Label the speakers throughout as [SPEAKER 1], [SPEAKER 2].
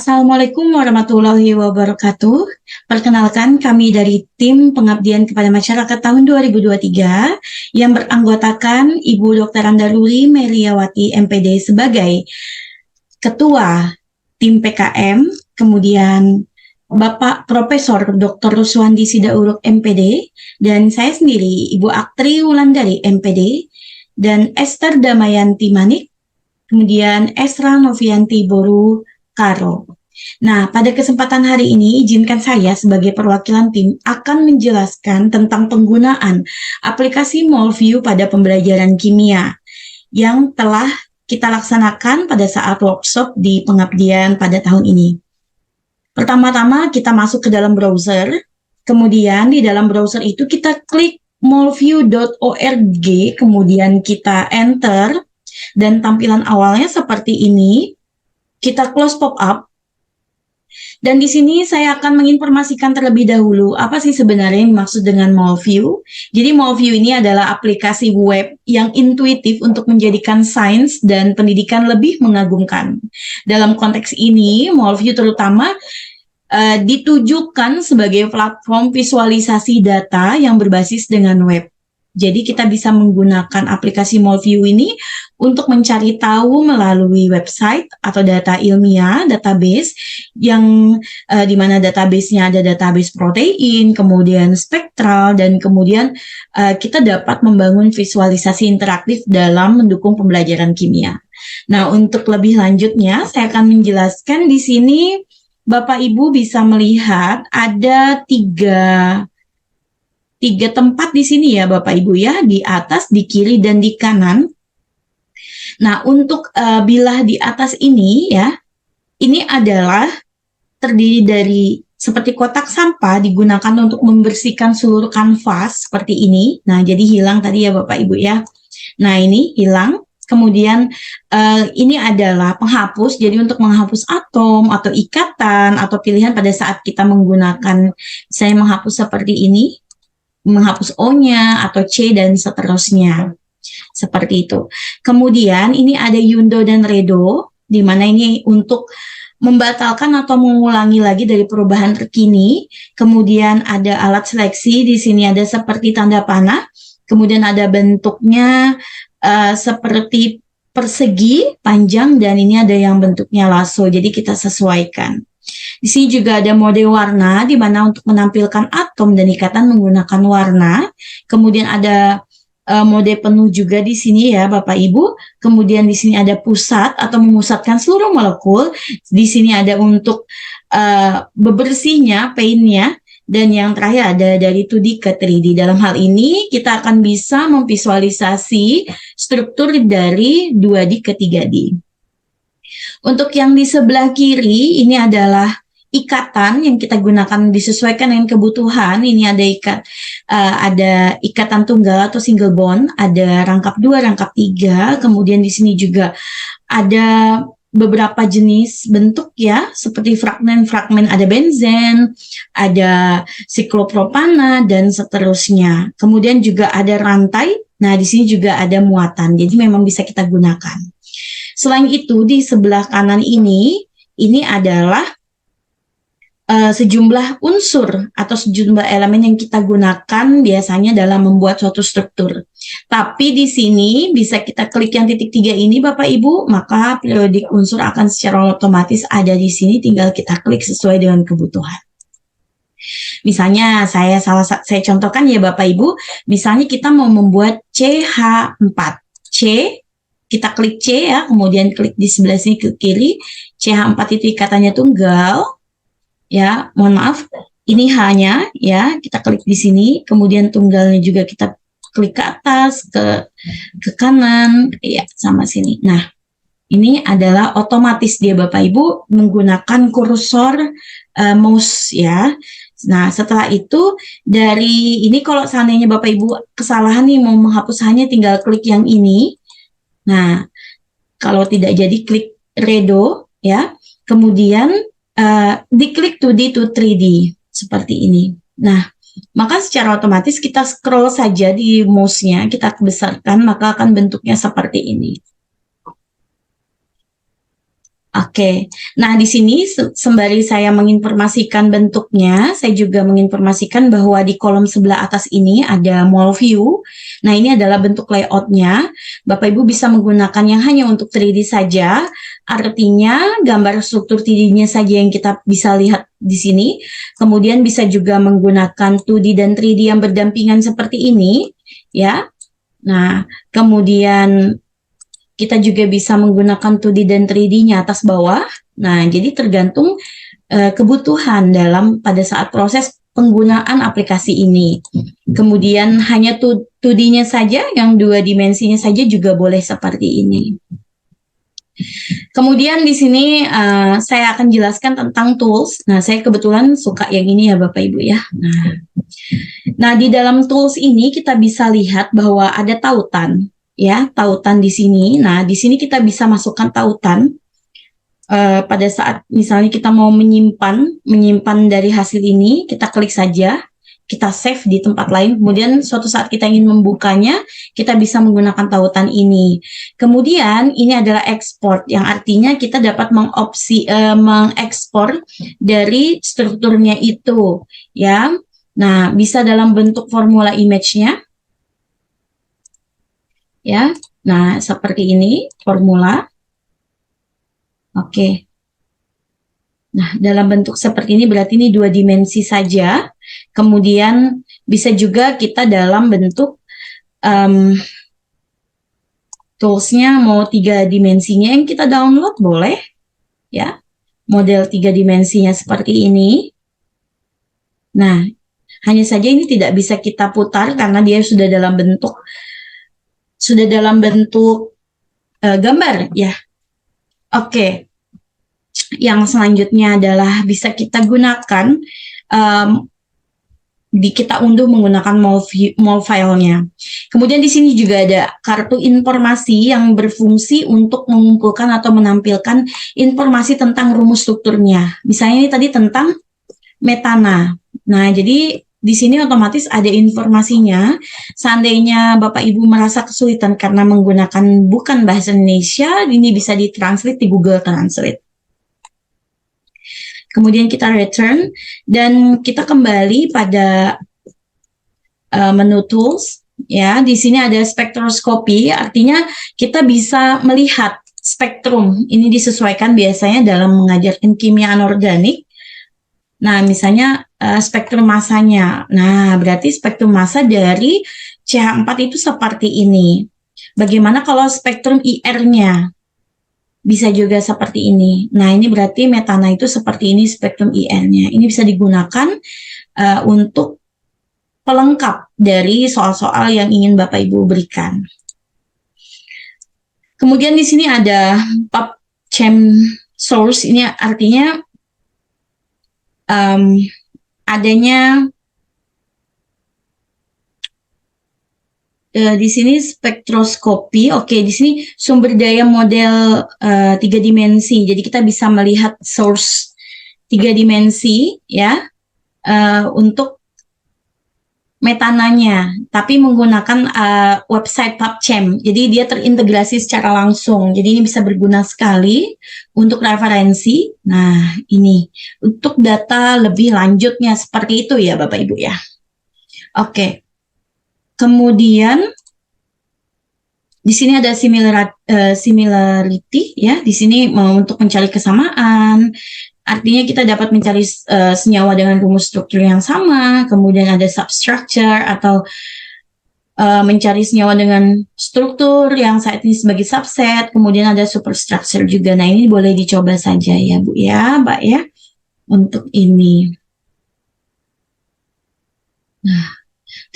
[SPEAKER 1] Assalamualaikum warahmatullahi wabarakatuh. Perkenalkan, kami dari tim Pengabdian kepada Masyarakat tahun 2023 yang beranggotakan Ibu Dr. Andaruli Meliawati MPD sebagai Ketua Tim PKM, kemudian Bapak Profesor Dr. Ruswandi Sidauruk MPD, dan saya sendiri Ibu Aktri Wulandari MPD, dan Esther Damayanti Manik, kemudian Esra Novianti Boru Karo. Nah, pada kesempatan hari ini, izinkan saya sebagai perwakilan tim akan menjelaskan tentang penggunaan aplikasi Molview pada pembelajaran kimia yang telah kita laksanakan pada saat workshop di pengabdian pada tahun ini. Pertama-tama kita masuk ke dalam browser, kemudian di dalam browser itu kita klik molview.org, kemudian kita enter, dan tampilan awalnya seperti ini. Kita close pop-up, dan di sini saya akan menginformasikan terlebih dahulu apa sih sebenarnya yang dimaksud dengan Molview. Jadi Molview ini adalah aplikasi web yang intuitif untuk menjadikan sains dan pendidikan lebih mengagumkan. Dalam konteks ini, Molview terutama ditujukan sebagai platform visualisasi data yang berbasis dengan web. Jadi kita bisa menggunakan aplikasi Molview ini untuk mencari tahu melalui website atau data ilmiah, database yang di mana database-nya ada database protein, kemudian spektral, dan kemudian kita dapat membangun visualisasi interaktif dalam mendukung pembelajaran kimia. Nah, untuk lebih lanjutnya saya akan menjelaskan di sini. Bapak Ibu bisa melihat ada tiga tempat di sini ya Bapak Ibu ya, di atas, di kiri, dan di kanan. Nah, untuk bilah di atas ini ya, ini adalah terdiri dari seperti kotak sampah digunakan untuk membersihkan seluruh kanvas seperti ini. Nah, jadi hilang tadi ya Bapak Ibu ya. Nah, ini hilang. Kemudian ini adalah penghapus, jadi untuk menghapus atom atau ikatan atau pilihan pada saat kita menggunakan, saya menghapus seperti ini, menghapus O-nya atau C dan seterusnya. Seperti itu. Kemudian ini ada Yundo dan Redo, di mana ini untuk membatalkan atau mengulangi lagi dari perubahan terkini. Kemudian ada alat seleksi, di sini ada seperti tanda panah. Kemudian ada bentuknya seperti persegi panjang, dan ini ada yang bentuknya lasso, jadi kita sesuaikan. Di sini juga ada mode warna, di mana untuk menampilkan atom dan ikatan menggunakan warna. Kemudian ada mode penuh juga di sini ya Bapak Ibu. Kemudian di sini ada pusat atau memusatkan seluruh molekul. Di sini ada untuk bebersihnya, paint-nya. Dan yang terakhir ada dari 2D ke 3D. Dalam hal ini kita akan bisa memvisualisasi struktur dari 2D ke 3D. Untuk yang di sebelah kiri ini adalah ikatan yang kita gunakan disesuaikan dengan kebutuhan. Ini ada ikatan tunggal atau single bond, ada rangkap 2, rangkap 3. Kemudian di sini juga ada beberapa jenis bentuk ya, seperti fragmen-fragmen, ada benzen, ada siklopropana, dan seterusnya. Kemudian juga ada rantai. Nah, di sini juga ada muatan. Jadi memang bisa kita gunakan. Selain itu, di sebelah kanan ini adalah sejumlah unsur atau sejumlah elemen yang kita gunakan biasanya dalam membuat suatu struktur. Tapi di sini bisa kita klik yang titik 3 ini Bapak Ibu, maka periodik unsur akan secara otomatis ada di sini, tinggal kita klik sesuai dengan kebutuhan. Misalnya saya contohkan ya Bapak Ibu, misalnya kita mau membuat CH4. C, kita klik C ya, kemudian klik di sebelah sini ke kiri, CH4 itu ikatannya tunggal. Ya, mohon maaf, ini H-nya ya, kita klik di sini, kemudian tunggalnya juga kita klik ke atas, ke kanan, ya sama sini. Nah, ini adalah otomatis dia Bapak Ibu menggunakan kursor mouse ya. Nah, setelah itu dari ini kalau seandainya Bapak Ibu kesalahan nih mau menghapus hanya tinggal klik yang ini. Nah, kalau tidak jadi klik Redo ya. Kemudian diklik 2D to 3D seperti ini. Nah, maka secara otomatis kita scroll saja di mouse-nya, kita besarkan, maka akan bentuknya seperti ini. Oke, nah di sini sembari saya menginformasikan bentuknya, saya juga menginformasikan bahwa di kolom sebelah atas ini ada mall view. Nah ini adalah bentuk layoutnya. Bapak Ibu bisa menggunakan yang hanya untuk 3D saja, artinya gambar struktur 3D-nya saja yang kita bisa lihat di sini. Kemudian bisa juga menggunakan 2D dan 3D yang berdampingan seperti ini, ya. Nah, kemudian kita juga bisa menggunakan 2D dan 3D-nya atas bawah. Nah, jadi tergantung kebutuhan pada saat proses penggunaan aplikasi ini. Kemudian hanya 2D-nya saja, yang 2 dimensinya saja juga boleh seperti ini. Kemudian di sini saya akan jelaskan tentang tools. Nah, saya kebetulan suka yang ini ya Bapak Ibu ya. Nah, di dalam tools ini kita bisa lihat bahwa ada tautan. Ya, tautan di sini. Nah, di sini kita bisa masukkan tautan pada saat misalnya kita mau menyimpan dari hasil ini, kita klik saja, kita save di tempat lain, kemudian suatu saat kita ingin membukanya, kita bisa menggunakan tautan ini. Kemudian ini adalah export, yang artinya kita dapat mengekspor dari strukturnya itu, ya. Nah, bisa dalam bentuk formula image-nya, ya. Nah, seperti ini formula. Oke. Nah, dalam bentuk seperti ini berarti ini 2 dimensi saja. Kemudian bisa juga kita dalam bentuk toolsnya mau 3 dimensinya yang kita download boleh, ya. Model 3 dimensinya seperti ini. Nah, hanya saja ini tidak bisa kita putar karena dia sudah dalam bentuk gambar ya. Oke. Yang selanjutnya adalah bisa kita gunakan kita unduh menggunakan mol filenya. Kemudian di sini juga ada kartu informasi yang berfungsi untuk mengumpulkan atau menampilkan informasi tentang rumus strukturnya. Misalnya ini tadi tentang metana. Nah, jadi di sini otomatis ada informasinya. Seandainya Bapak Ibu merasa kesulitan karena menggunakan bukan bahasa Indonesia, ini bisa ditranslate di Google Translate. Kemudian kita return dan kita kembali pada menu tools. Ya, di sini ada spektroskopi, artinya kita bisa melihat spektrum. Ini disesuaikan biasanya dalam mengajarkan kimia anorganik. Nah, misalnya spektrum masanya. Nah, berarti spektrum massa dari CH4 itu seperti ini. Bagaimana kalau spektrum IR-nya? Bisa juga seperti ini. Nah, ini berarti metana itu seperti ini spektrum IR-nya. Ini bisa digunakan untuk pelengkap dari soal-soal yang ingin Bapak Ibu berikan. Kemudian di sini ada PubChem source. Ini artinya adanya di sini spektroskopi. Oke, di sini sumber daya model 3 dimensi. Jadi kita bisa melihat source 3 dimensi ya untuk metananya, tapi menggunakan website PubChem. Jadi dia terintegrasi secara langsung. Jadi ini bisa berguna sekali untuk referensi. Nah, ini untuk data lebih lanjutnya seperti itu ya Bapak Ibu ya. Oke. Kemudian di sini ada similarity ya. Di sini untuk mencari kesamaan. Artinya kita dapat mencari senyawa dengan rumus struktur yang sama, kemudian ada substructure atau mencari senyawa dengan struktur yang saat ini sebagai subset, kemudian ada superstructure juga. Nah, ini boleh dicoba saja ya Bu ya, Mbak ya, untuk ini. Nah,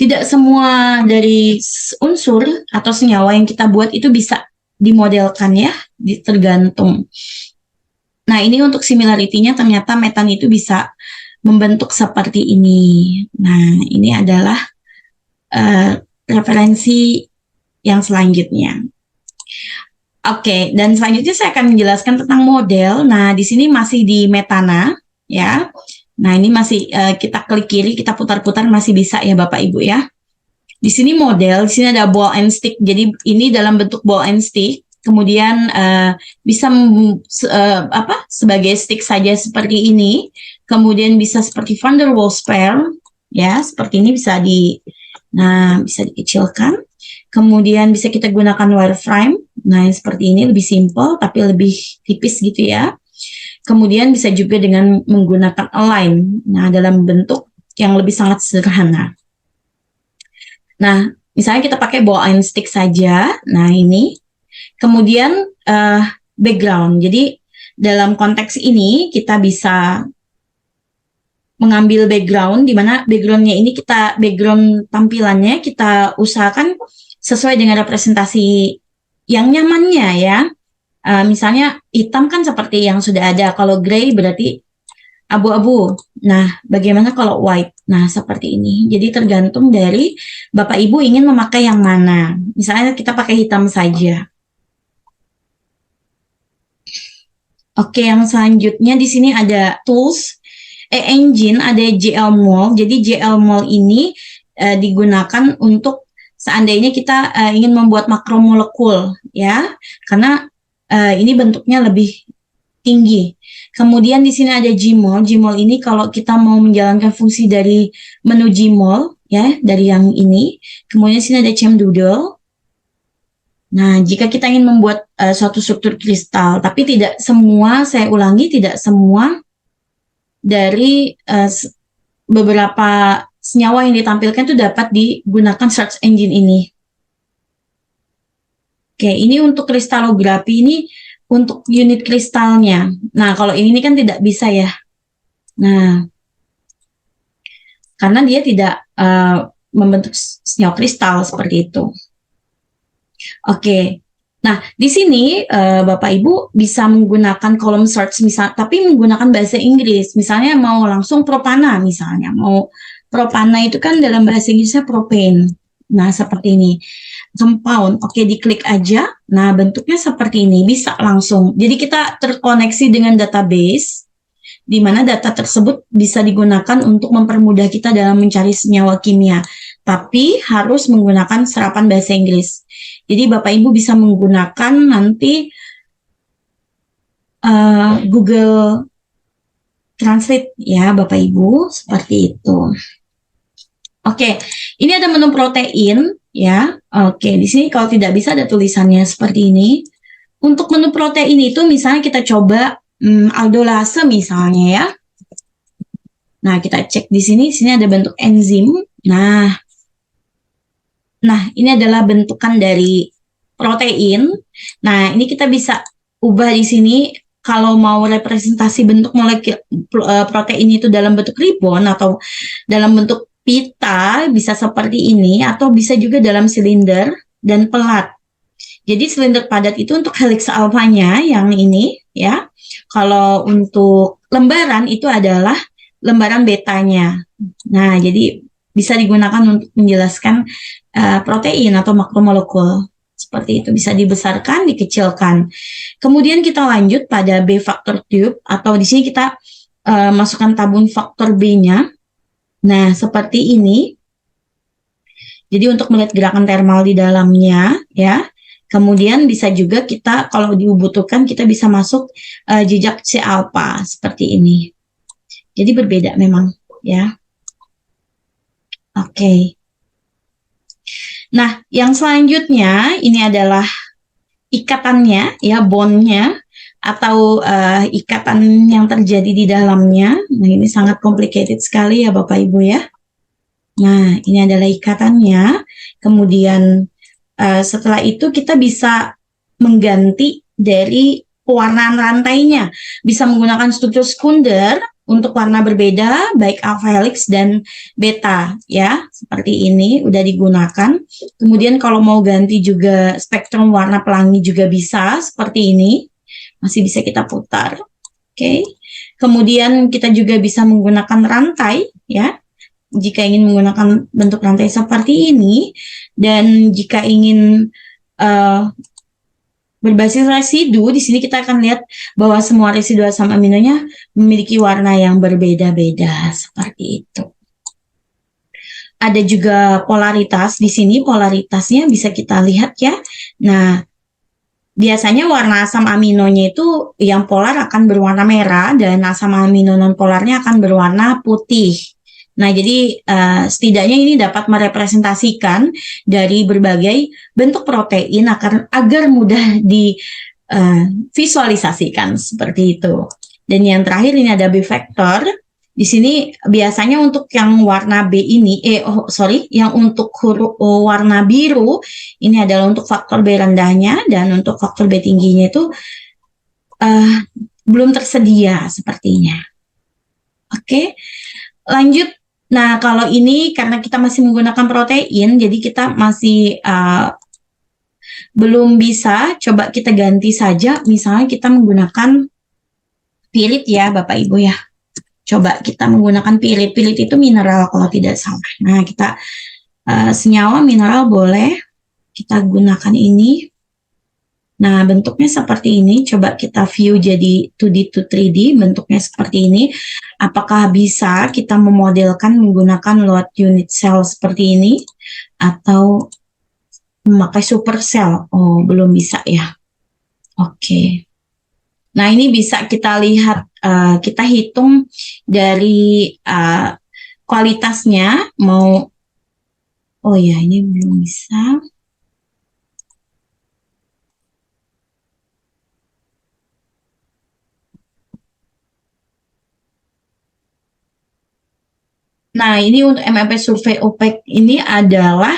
[SPEAKER 1] tidak semua dari unsur atau senyawa yang kita buat itu bisa dimodelkan ya, tergantung. Nah, ini untuk similarity-nya ternyata metan itu bisa membentuk seperti ini. Nah, ini adalah referensi yang selanjutnya. Oke, dan selanjutnya saya akan menjelaskan tentang model. Nah, di sini masih di metana, ya. Nah, ini masih kita klik kiri, kita putar-putar masih bisa ya Bapak Ibu ya. Di sini model, di sini ada ball and stick. Jadi ini dalam bentuk ball and stick. kemudian bisa sebagai stick saja seperti ini, kemudian bisa seperti van der Waals pair, ya seperti ini bisa bisa dikecilkan, kemudian bisa kita gunakan wireframe, nah seperti ini lebih simple tapi lebih tipis gitu ya. Kemudian bisa juga dengan menggunakan align, nah dalam bentuk yang lebih sangat sederhana. Nah, misalnya kita pakai ball and stick saja, nah ini. Kemudian background, jadi dalam konteks ini kita bisa mengambil background, di mana backgroundnya ini background tampilannya kita usahakan sesuai dengan representasi yang nyamannya ya. Misalnya hitam kan seperti yang sudah ada, kalau gray berarti abu-abu. Nah, bagaimana kalau white? Nah, seperti ini. Jadi tergantung dari Bapak Ibu ingin memakai yang mana. Misalnya kita pakai hitam saja. Oke, yang selanjutnya di sini ada tools, engine, ada JLMol. Jadi JLMol ini digunakan untuk seandainya kita ingin membuat makromolekul, ya, karena ini bentuknya lebih tinggi. Kemudian di sini ada Gmol. Gmol ini kalau kita mau menjalankan fungsi dari menu Gmol, ya, dari yang ini. Kemudian di sini ada ChemDoodle. Nah, jika kita ingin membuat suatu struktur kristal, tapi tidak semua, saya ulangi, tidak semua dari beberapa senyawa yang ditampilkan itu dapat digunakan search engine ini. Oke, ini untuk kristalografi, ini untuk unit kristalnya. Nah, kalau ini kan tidak bisa ya. Nah, karena dia tidak membentuk senyawa kristal seperti itu. Oke, nah di sini Bapak Ibu bisa menggunakan kolom search tapi menggunakan bahasa Inggris. Misalnya mau langsung propana, misalnya mau propana itu kan dalam bahasa Inggrisnya propane. Nah seperti ini, compound. Oke, diklik aja. Nah bentuknya seperti ini, bisa langsung. Jadi kita terkoneksi dengan database, di mana data tersebut bisa digunakan untuk mempermudah kita dalam mencari senyawa kimia. Tapi harus menggunakan serapan bahasa Inggris. Jadi Bapak Ibu bisa menggunakan nanti Google Translate ya Bapak Ibu, seperti itu. Oke, ini ada menu protein ya. Oke, di sini kalau tidak bisa ada tulisannya seperti ini. Untuk menu protein itu misalnya kita coba aldolase misalnya ya. Nah, kita cek di sini ada bentuk enzim. Nah, ini adalah bentukan dari protein. Nah, ini kita bisa ubah di sini kalau mau representasi bentuk molekul protein itu dalam bentuk ribbon atau dalam bentuk pita, bisa seperti ini, atau bisa juga dalam silinder dan pelat. Jadi silinder padat itu untuk helix alfanya yang ini ya. Kalau untuk lembaran itu adalah lembaran betanya. Nah, jadi bisa digunakan untuk menjelaskan protein atau makromolekul. Seperti itu, bisa dibesarkan, dikecilkan. Kemudian kita lanjut pada B faktor tube, atau di sini kita masukkan tabung faktor B-nya. Nah, seperti ini. Jadi untuk melihat gerakan termal di dalamnya, ya. Kemudian bisa juga kita, kalau dibutuhkan, kita bisa masuk jejak C alpha seperti ini. Jadi berbeda memang, ya. Oke. Nah, yang selanjutnya ini adalah ikatannya, ya, bondnya atau ikatan yang terjadi di dalamnya. Nah, ini sangat complicated sekali ya Bapak Ibu ya. Nah, ini adalah ikatannya. Kemudian setelah itu kita bisa mengganti dari pewarnaan rantainya. Bisa menggunakan struktur sekunder untuk warna berbeda, baik alpha helix dan beta, ya, seperti ini udah digunakan. Kemudian kalau mau ganti juga spektrum warna pelangi juga bisa, seperti ini, masih bisa kita putar. Oke. Kemudian kita juga bisa menggunakan rantai, ya, jika ingin menggunakan bentuk rantai seperti ini, dan jika ingin berbasis residu, di sini kita akan lihat bahwa semua residu asam aminonya memiliki warna yang berbeda-beda seperti itu. Ada juga polaritas di sini, polaritasnya bisa kita lihat ya. Nah, biasanya warna asam aminonya itu yang polar akan berwarna merah dan asam amino non polarnya akan berwarna putih. Nah, jadi setidaknya ini dapat merepresentasikan dari berbagai bentuk protein agar mudah divisualisasikan seperti itu. Dan yang terakhir ini ada B vektor. Di sini biasanya untuk yang warna B ini, yang untuk huruf warna biru ini adalah untuk faktor B rendahnya dan untuk faktor B tingginya itu belum tersedia sepertinya. Oke, lanjut. Nah, kalau ini karena kita masih menggunakan protein, jadi kita masih belum bisa. Coba kita ganti saja, misalnya kita menggunakan pirit ya, Bapak Ibu ya. Coba kita menggunakan pirit. Pirit itu mineral kalau tidak salah. Nah, kita senyawa mineral boleh kita gunakan ini. Nah, bentuknya seperti ini. Coba kita view jadi 2D to 3D. Bentuknya seperti ini. Apakah bisa kita memodelkan menggunakan load unit cell seperti ini? Atau memakai supercell? Oh, belum bisa ya. Oke. Nah, ini bisa kita lihat, kita hitung dari kualitasnya. Oh ya, ini belum bisa. Nah, ini untuk MMP survei OPEC ini adalah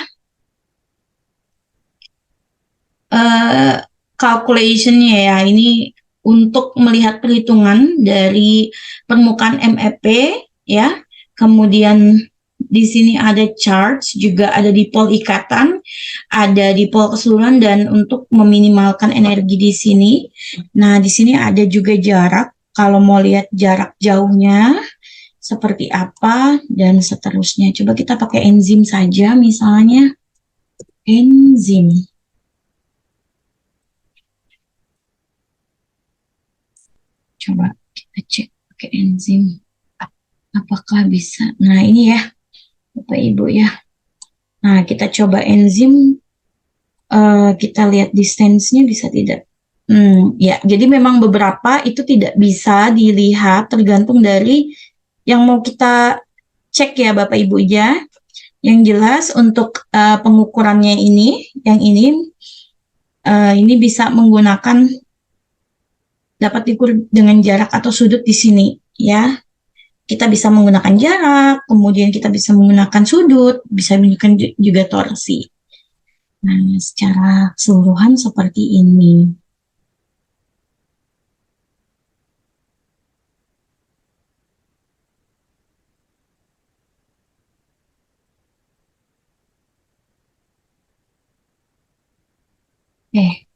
[SPEAKER 1] calculationnya ya. Ini untuk melihat perhitungan dari permukaan MEP ya. Kemudian di sini ada charge, juga ada dipol ikatan, ada dipol keseluruhan, dan untuk meminimalkan energi di sini. Nah, di sini ada juga jarak. Kalau mau lihat jarak jauhnya seperti apa dan seterusnya. Coba kita pakai enzim saja, misalnya enzim. Coba kita cek pakai enzim. Apakah bisa? Nah, ini ya, Bapak Ibu ya. Nah, kita coba enzim, kita lihat distance-nya bisa tidak? Ya, jadi memang beberapa itu tidak bisa dilihat tergantung dari yang mau kita cek ya Bapak Ibu ya. Yang jelas untuk pengukurannya ini bisa menggunakan dapat diukur dengan jarak atau sudut di sini ya. Kita bisa menggunakan jarak, kemudian kita bisa menggunakan sudut, bisa menggunakan juga torsi. Nah, secara keseluruhan seperti ini. Eh,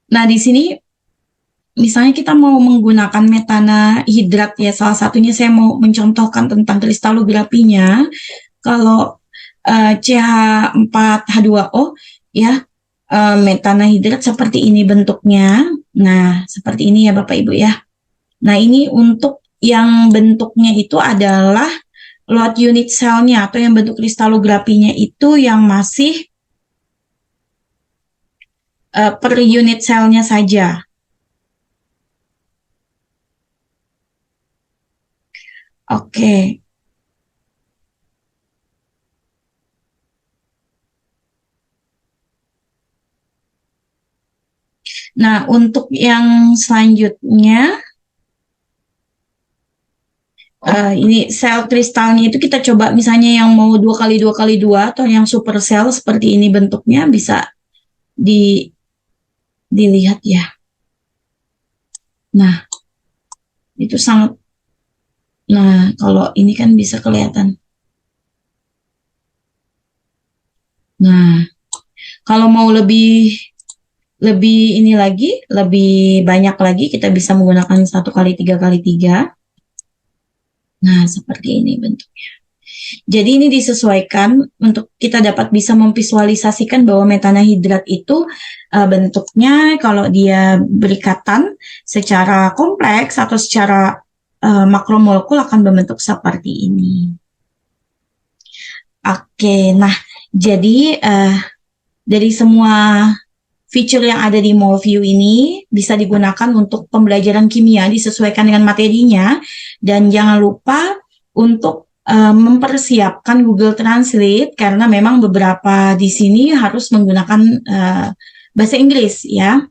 [SPEAKER 1] nah, di sini misalnya kita mau menggunakan metana hidrat ya, salah satunya saya mau mencontohkan tentang kristalografinya. Kalau CH4H2O ya, metana hidrat seperti ini bentuknya. Nah, seperti ini ya Bapak Ibu ya. Nah, ini untuk yang bentuknya itu adalah load unit cell-nya atau yang bentuk kristalografinya itu yang masih per unit cell-nya saja. Oke. Nah, untuk yang selanjutnya Ini sel kristalnya itu kita coba misalnya yang mau 2x2x2 atau yang super sel seperti ini bentuknya bisa dilihat ya. Nah, itu sangat. Nah, kalau ini kan bisa kelihatan. Nah, kalau mau lebih ini lagi, lebih banyak lagi, kita bisa menggunakan 1x3x3. Nah, seperti ini bentuknya. Jadi ini disesuaikan untuk kita dapat bisa memvisualisasikan bahwa metanahidrat itu bentuknya kalau dia berikatan secara kompleks atau secara makromolekul akan berbentuk seperti ini. Oke, nah jadi dari semua fitur yang ada di MolView ini bisa digunakan untuk pembelajaran kimia disesuaikan dengan materinya, dan jangan lupa untuk mempersiapkan Google Translate karena memang beberapa di sini harus menggunakan bahasa Inggris ya.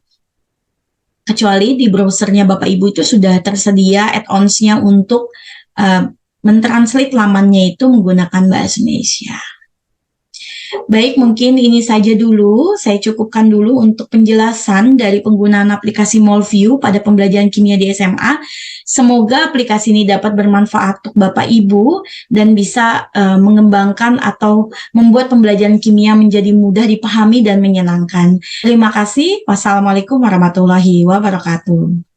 [SPEAKER 1] Kecuali di browsernya Bapak Ibu itu sudah tersedia add-ons-nya untuk mentranslate lamannya itu menggunakan bahasa Indonesia. Baik, mungkin ini saja dulu. Saya cukupkan dulu untuk penjelasan dari penggunaan aplikasi MolView pada pembelajaran kimia di SMA. Semoga aplikasi ini dapat bermanfaat untuk Bapak Ibu dan bisa mengembangkan atau membuat pembelajaran kimia menjadi mudah dipahami dan menyenangkan. Terima kasih. Wassalamualaikum warahmatullahi wabarakatuh.